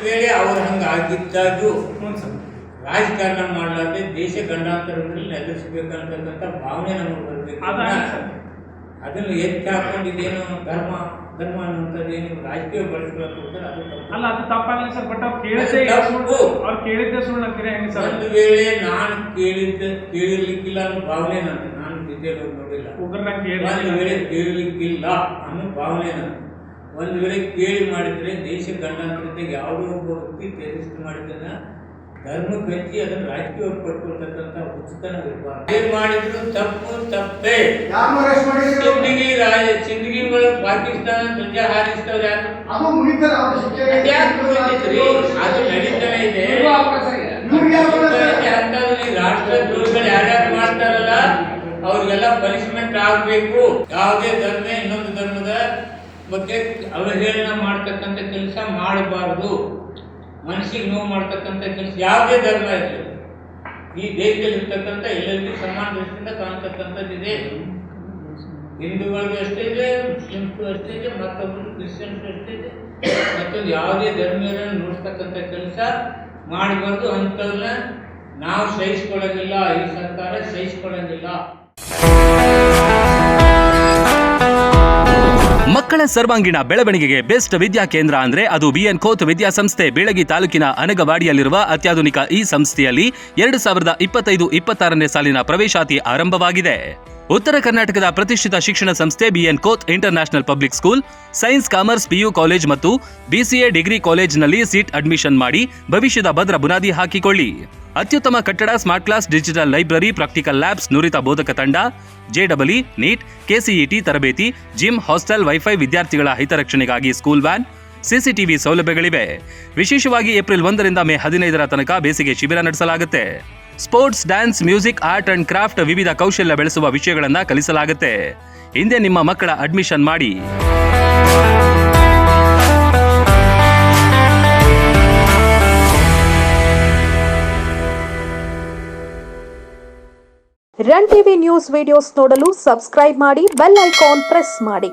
ವೇಳೆ ಅವ್ರು ಹಂಗಾಗಿದ್ದಾಗೂ ರಾಜಕಾರಣ ಮಾಡಲಾರ್ದೆ ದೇಶ ಗಂಡಾಂತರದಲ್ಲಿ ಎದುರಿಸಬೇಕಂತಕ್ಕಂಥ ಭಾವನೆ ನಮಗೆ ಬರಬೇಕು. ಅದನ್ನು ಎತ್ತಿ ಹಾಕೊಂಡಿದ್ದೇನು ಧರ್ಮ ಅನ್ನುವಂಥದ್ದು ಏನು ರಾಜಕೀಯ ಬಳಸ್ಕೊಳಕ್ಕೆ ಹೋಗ್ತಾರೆ, ಅದು ತಪ್ಪು. ಅಲ್ಲ, ಅದು ತಪ್ಪಾಗಲಿ ಸರ್. ಬಟ್ ಅವ್ರು ಕೇಳಿದ್ದೆ ಸುಳ್ಳು ಅಂತೀರಿ ಹೆಂಗೆ ಸರ್? ಒಂದು ವೇಳೆ ನಾನು ಕೇಳಿರ್ಲಿಕ್ಕಿಲ್ಲ ಅನ್ನೋ ಭಾವನೆ ನಂದು, ನಾನು ಡೀಟೇಲ್ ನೋಡಿಲ್ಲ. ಒಂದು ವೇಳೆ ಕೇಳಲಿಕ್ಕಿಲ್ಲ ಅನ್ನೋ ಭಾವನೆ ನಂದು. ಒಂದು ವೇಳೆ ಕೇಳಿ ಮಾಡಿದ್ರೆ ದೇಶ ಗಂಡಾಂತರತೆಗೆ ಯಾವುದೋ ಒಬ್ಬ ವ್ಯಕ್ತಿ ಟೆರರಿಸ್ಟ್ ಮಾಡಿದ್ದನ್ನ ಧರ್ಮಕ್ಕೆ ಹಚ್ಚಿ ಅದನ್ನು ರಾಜಕೀಯವಾಗಿ ಪಡ್ಕೊಳ್ತಕ್ಕಂಥ ಉಚಿತನ ಇರಬಾರ್ದು. ಏನ್ ಮಾಡಿದ್ರು ತಪ್ಪೇ. ಸಿಂದಗಿಗಳು ಪಾಕಿಸ್ತಾನ ಧ್ವಜ ಹಾರಿಸ್ತವ್ರು ಯಾರು? ಅದು ನಡೀತಾನೆ ಇದೆ. ಅಂತದ್ರಲ್ಲಿ ರಾಷ್ಟ್ರದ್ರೋಹಿಗಳು ಯಾರ್ಯಾರು ಮಾಡ್ತಾರಲ್ಲ ಅವ್ರಿಗೆಲ್ಲ ಪನಿಷ್ಮೆಂಟ್ ಆಗ್ಬೇಕು. ಯಾವುದೇ ಧರ್ಮ ಇನ್ನೊಂದು ಧರ್ಮದ ಬಗ್ಗೆ ಅವಹೇಳನ ಮಾಡ್ತಕ್ಕಂಥ ಕೆಲಸ ಮಾಡಬಾರ್ದು. ಮನಸ್ಸಿಗೆ ನೋವು ಮಾಡ್ತಕ್ಕಂಥ ಕೆಲಸ ಯಾವುದೇ ಧರ್ಮ ಇರಲಿ ಈ ದೇಶದಲ್ಲಿ ಇರ್ತಕ್ಕಂಥ ಎಲ್ಲರಿಗೂ ಸಮಾನ ದೃಷ್ಟಿಯಿಂದ ಕಾಣ್ತಕ್ಕಂಥದ್ದಿದೆ. ಹಿಂದೂಗಳಿಗೂ ಅಷ್ಟೇ ಇದೆ, ಮುಸ್ಲಿಮ್ಸ್ಗೂ ಅಷ್ಟೇ ಇದೆ, ಮತ್ತೊಬ್ಬರು ಕ್ರಿಶ್ಚಿಯನ್ಸ್ ಅಷ್ಟೇ ಇದೆ. ಮತ್ತೊಂದು ಯಾವುದೇ ಧರ್ಮೀಯರನ್ನು ನೋಡ್ತಕ್ಕಂಥ ಕೆಲಸ ಮಾಡಬಾರ್ದು. ಅಂಥವ್ರನ್ನ ನಾವು ಸಹಿಸ್ಕೊಳ್ಳೋಂಗಿಲ್ಲ, ಈ ಸರ್ಕಾರ ಸಹಿಸ್ಕೊಳ್ಳೋಂಗಿಲ್ಲ. ಮಕ್ಕಳ ಸರ್ವಾಂಗೀಣ ಬೆಳವಣಿಗೆಗೆ ಬೆಸ್ಟ್ ವಿದ್ಯಾ ಕೇಂದ್ರ ಅಂದ್ರೆ ಅದು ಬಿಎನ್ ಖೋತ್ ವಿದ್ಯಾಸಂಸ್ಥೆ. ಬೀಳಗಿ ತಾಲೂಕಿನ ಅನಗವಾಡಿಯಲ್ಲಿರುವ ಅತ್ಯಾಧುನಿಕ ಈ ಸಂಸ್ಥೆಯಲ್ಲಿ 2025-26ನೇ ಸಾಲಿನ ಪ್ರವೇಶಾತಿ ಆರಂಭವಾಗಿದೆ. ಉತ್ತರ ಕರ್ನಾಟಕದ ಪ್ರತಿಷ್ಠಿತ ಶಿಕ್ಷಣ ಸಂಸ್ಥೆ B N Khot international public school science, commerce, PU college ಮತ್ತು BCA ಡಿಗ್ರಿ ಕಾಲೇಜ್ನಲ್ಲಿ ಸೀಟ್ ಅಡ್ಮಿಷನ್ ಮಾಡಿ ಭವಿಷ್ಯದ ಭದ್ರ ಬುನಾದಿ ಹಾಕಿಕೊಳ್ಳಿ. ಅತ್ಯುತ್ತಮ ಕಟ್ಟಡ, smart class, digital library, practical labs, ನುರಿತ ಬೋಧಕ ತಂಡ, JEE, ನೀಟ್, KCET ತರಬೇತಿ, ಜಿಮ್, ಹಾಸ್ಟೆಲ್, ವೈಫೈ, ವಿದ್ಯಾರ್ಥಿಗಳ ಹಿತರಕ್ಷಣೆಗಾಗಿ ಸ್ಕೂಲ್ ವ್ಯಾನ್, CCTV ಸೌಲಭ್ಯಗಳಿವೆ. ವಿಶೇಷವಾಗಿ ಏಪ್ರಿಲ್ 1ರಿಂದ ಮೇ 15ರ ತನಕ ಬೇಸಿಗೆ ಶಿಬಿರ ನಡೆಸಲಾಗುತ್ತೆ. Sports, dance, music, art and craft ವಿವಿಧ ಕೌಶಲ್ಯ ಬೆಳೆಸುವ ವಿಷಯಗಳನ್ನು ಕಲಿಸಲಾಗುತ್ತೆ. ಹಿಂದೆ ನಿಮ್ಮ ಮಕ್ಕಳ ಅಡ್ಮಿಷನ್ ಮಾಡಿ. ರನ್ ಟಿವಿ ನ್ಯೂಸ್ ವಿಡಿಯೋಸ್ ನೋಡಲು ಸಬ್ಸ್ಕ್ರೈಬ್ ಮಾಡಿ, ಬೆಲ್ ಐಕಾನ್ ಪ್ರೆಸ್ ಮಾಡಿ.